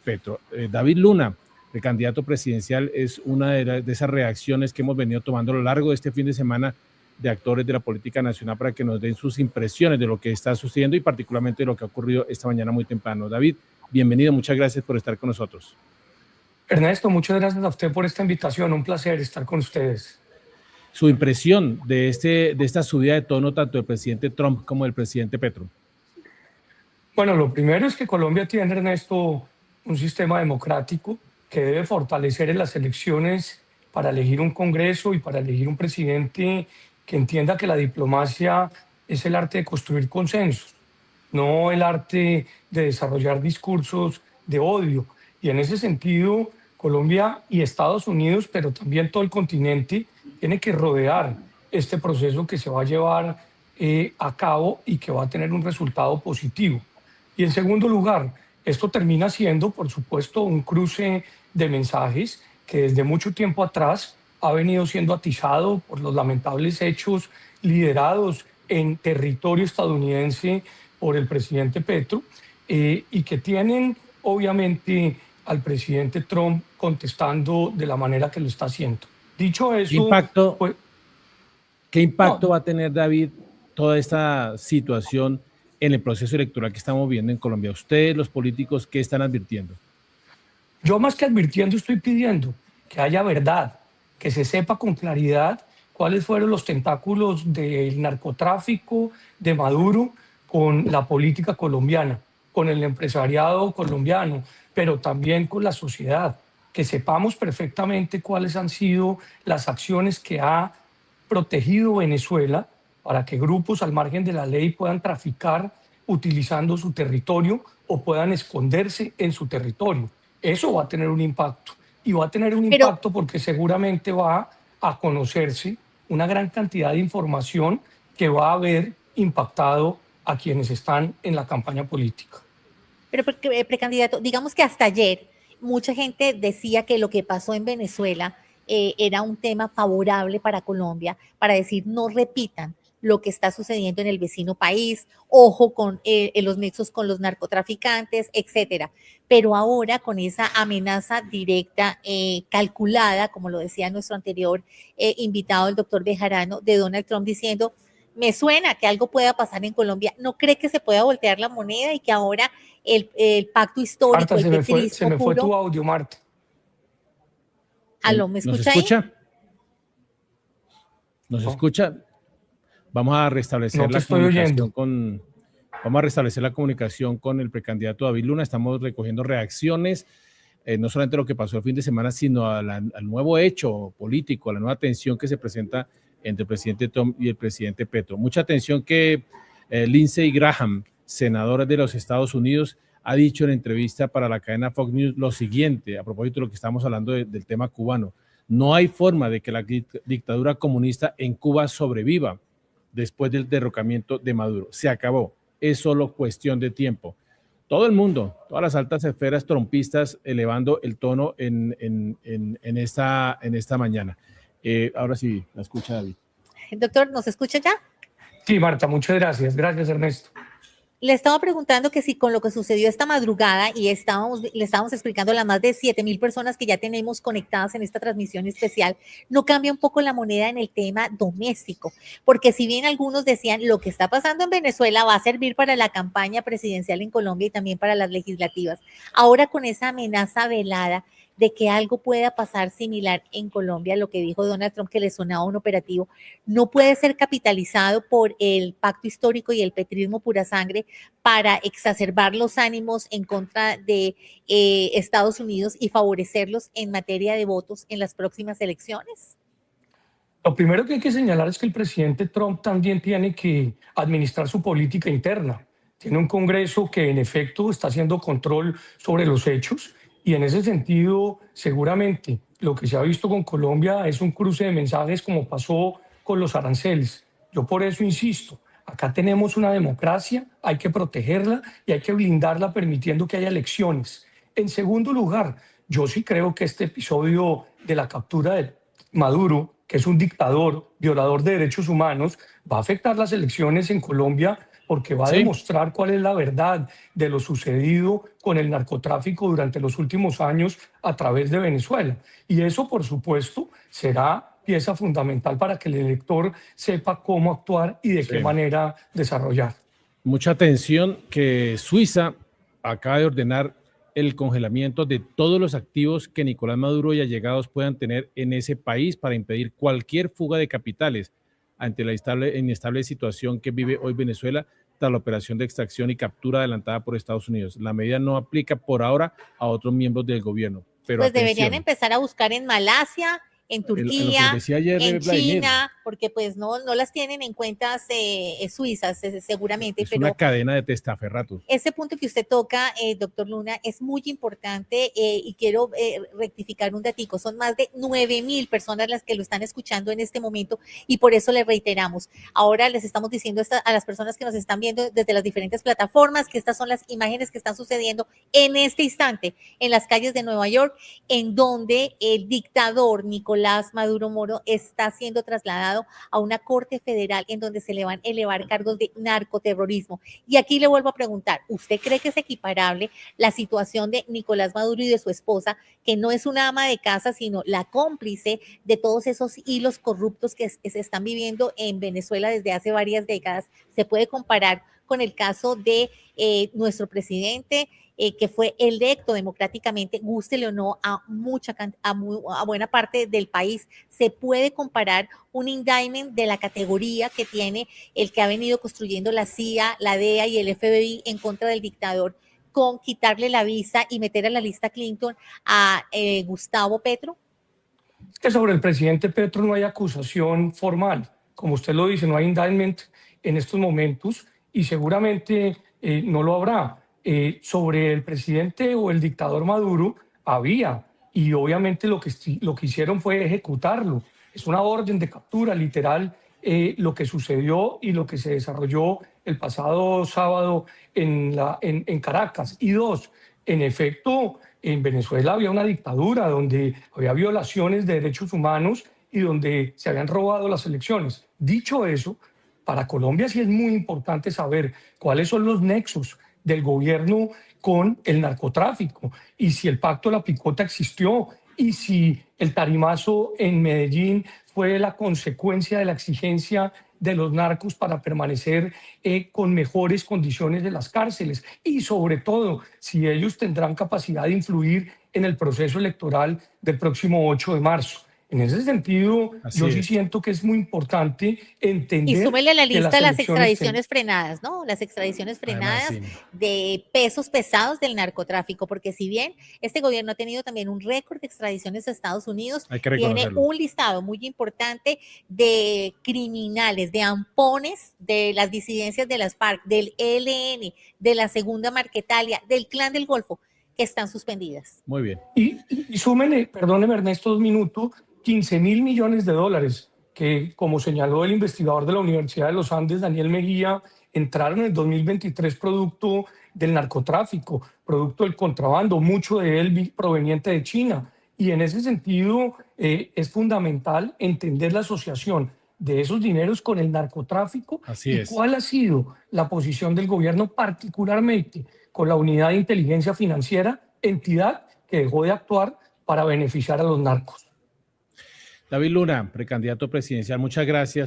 Petro. David Luna, el candidato presidencial, es una de esas reacciones que hemos venido tomando a lo largo de este fin de semana de actores de la política nacional para que nos den sus impresiones de lo que está sucediendo y particularmente de lo que ha ocurrido esta mañana muy temprano. David, bienvenido, muchas gracias por estar con nosotros. Ernesto, muchas gracias a usted por esta invitación, un placer estar con ustedes. Su impresión de esta subida de tono tanto del presidente Trump como del presidente Petro. Bueno, lo primero es que Colombia tiene, Ernesto, un sistema democrático que debe fortalecer en las elecciones para elegir un Congreso y para elegir un presidente que entienda que la diplomacia es el arte de construir consensos, no el arte de desarrollar discursos de odio. Y en ese sentido, Colombia y Estados Unidos, pero también todo el continente, tiene que rodear este proceso que se va a llevar a cabo y que va a tener un resultado positivo. Y en segundo lugar, esto termina siendo, por supuesto, un cruce de mensajes que desde mucho tiempo atrás ha venido siendo atizado por los lamentables hechos liderados en territorio estadounidense por el presidente Petro y que tienen, obviamente, al presidente Trump contestando de la manera que lo está haciendo. Dicho eso, ¿Qué impacto va a tener, David, toda esta situación en el proceso electoral que estamos viendo en Colombia? Ustedes, los políticos, ¿qué están advirtiendo? Yo más que advirtiendo estoy pidiendo que haya verdad, que se sepa con claridad cuáles fueron los tentáculos del narcotráfico de Maduro con la política colombiana, con el empresariado colombiano, pero también con la sociedad, que sepamos perfectamente cuáles han sido las acciones que ha protegido Venezuela para que grupos al margen de la ley puedan traficar utilizando su territorio o puedan esconderse en su territorio. Eso va a tener un impacto y va a tener un impacto porque seguramente va a conocerse una gran cantidad de información que va a haber impactado a quienes están en la campaña política. Pero porque, precandidato, digamos que hasta ayer mucha gente decía que lo que pasó en Venezuela era un tema favorable para Colombia, para decir no repitan lo que está sucediendo en el vecino país, ojo con los nexos con los narcotraficantes, etcétera. Pero ahora con esa amenaza directa, calculada, como lo decía nuestro anterior invitado, el doctor Bejarano, de Donald Trump diciendo, me suena que algo pueda pasar en Colombia, ¿no cree que se pueda voltear la moneda y que ahora el pacto histórico, Marta, se me fue tu audio, Marta. ¿Aló, me escucha ahí? ¿Nos escucha? Vamos a restablecer la comunicación con el precandidato David Luna. Estamos recogiendo reacciones, no solamente lo que pasó el fin de semana, sino al nuevo hecho político, a la nueva tensión que se presenta entre el presidente Trump y el presidente Petro. Mucha atención que Lindsey Graham, senadora de los Estados Unidos, ha dicho en entrevista para la cadena Fox News lo siguiente, a propósito de lo que estamos hablando del tema cubano. No hay forma de que la dictadura comunista en Cuba sobreviva después del derrocamiento de Maduro. Se acabó. Es solo cuestión de tiempo. Todo el mundo, todas las altas esferas trumpistas elevando el tono en esta mañana. Ahora sí, la escucha David. Doctor, ¿nos escucha ya? Sí, Marta, muchas gracias. Gracias, Ernesto. Le estaba preguntando que si con lo que sucedió esta madrugada y le estábamos explicando a las más de 7,000 personas que ya tenemos conectadas en esta transmisión especial, no cambia un poco la moneda en el tema doméstico, porque si bien algunos decían lo que está pasando en Venezuela va a servir para la campaña presidencial en Colombia y también para las legislativas, ahora con esa amenaza velada de que algo pueda pasar similar en Colombia, lo que dijo Donald Trump que le sonaba un operativo, no puede ser capitalizado por el pacto histórico y el petrismo pura sangre para exacerbar los ánimos en contra de Estados Unidos y favorecerlos en materia de votos en las próximas elecciones? Lo primero que hay que señalar es que el presidente Trump también tiene que administrar su política interna. Tiene un Congreso que en efecto está haciendo control sobre los hechos y en ese sentido seguramente lo que se ha visto con Colombia es un cruce de mensajes como pasó con los aranceles. Yo por eso insisto, acá tenemos una democracia, hay que protegerla y hay que blindarla permitiendo que haya elecciones. En segundo lugar, yo sí creo que este episodio de la captura de Maduro, que es un dictador, violador de derechos humanos, va a afectar las elecciones en Colombia porque va a Sí, demostrar cuál es la verdad de lo sucedido con el narcotráfico durante los últimos años a través de Venezuela. Y eso, por supuesto, será pieza fundamental para que el elector sepa cómo actuar y de qué sí. manera desarrollar. Mucha atención que Suiza acaba de ordenar el congelamiento de todos los activos que Nicolás Maduro y allegados puedan tener en ese país para impedir cualquier fuga de capitales ante la inestable situación que vive hoy Venezuela tras la operación de extracción y captura adelantada por Estados Unidos. La medida no aplica por ahora a otros miembros del gobierno, pero Pues deberían atención, empezar a buscar en Malasia, en en lo que nos Turquía, decía ayer en Vladimir, China, porque pues no las tienen en cuentas suizas seguramente, es una pero cadena de testaferratos. ese punto que usted toca, doctor Luna, es muy importante y quiero rectificar un datico. Son más de 9.000 personas las que lo están escuchando en este momento y por eso le reiteramos. Ahora les estamos diciendo a las personas que nos están viendo desde las diferentes plataformas que estas son las imágenes que están sucediendo en este instante en las calles de Nueva York, en donde el dictador Nicolás Maduro Moro está siendo trasladado a una corte federal en donde se le van a elevar cargos de narcoterrorismo. Y aquí le vuelvo a preguntar, ¿usted cree que es equiparable la situación de Nicolás Maduro y de su esposa, que no es una ama de casa, sino la cómplice de todos esos hilos corruptos que se están viviendo en Venezuela desde hace varias décadas? ¿Se puede comparar con el caso de nuestro presidente, que fue electo democráticamente, gústele o no, a buena parte del país? ¿Se puede comparar un indictment de la categoría que tiene el que ha venido construyendo la CIA, la DEA y el FBI en contra del dictador con quitarle la visa y meter a la lista Clinton a Gustavo Petro? Es que sobre el presidente Petro no hay acusación formal. Como usted lo dice, no hay indictment en estos momentos y seguramente no lo habrá. Sobre el presidente o el dictador Maduro había, y obviamente lo que hicieron fue ejecutarlo. Es una orden de captura literal, lo que sucedió y lo que se desarrolló el pasado sábado en Caracas. Y dos, en efecto, en Venezuela había una dictadura donde había violaciones de derechos humanos y donde se habían robado las elecciones. Dicho eso, para Colombia sí es muy importante saber cuáles son los nexos del gobierno con el narcotráfico y si el pacto de la picota existió y si el tarimazo en Medellín fue la consecuencia de la exigencia de los narcos para permanecer con mejores condiciones de las cárceles y sobre todo si ellos tendrán capacidad de influir en el proceso electoral del próximo 8 de marzo. En ese sentido, yo sí siento que es muy importante entender. Y súmele a la lista las extradiciones frenadas, ¿no? Las extradiciones frenadas de pesos pesados del narcotráfico, porque si bien este gobierno ha tenido también un récord de extradiciones a Estados Unidos, tiene un listado muy importante de criminales, de ampones de las disidencias de las FARC, del ELN, de la Segunda Marquetalia, del Clan del Golfo, que están suspendidas. Muy bien. Y súmele, perdóneme Ernesto, 2 minutos, 15.000 millones de dólares que, como señaló el investigador de la Universidad de los Andes, Daniel Mejía, entraron en el 2023 producto del narcotráfico, producto del contrabando, mucho de él proveniente de China. Y en ese sentido es fundamental entender la asociación de esos dineros con el narcotráfico y cuál ha sido la posición del gobierno, particularmente con la Unidad de Inteligencia Financiera, entidad que dejó de actuar para beneficiar a los narcos. David Luna, precandidato presidencial, muchas gracias.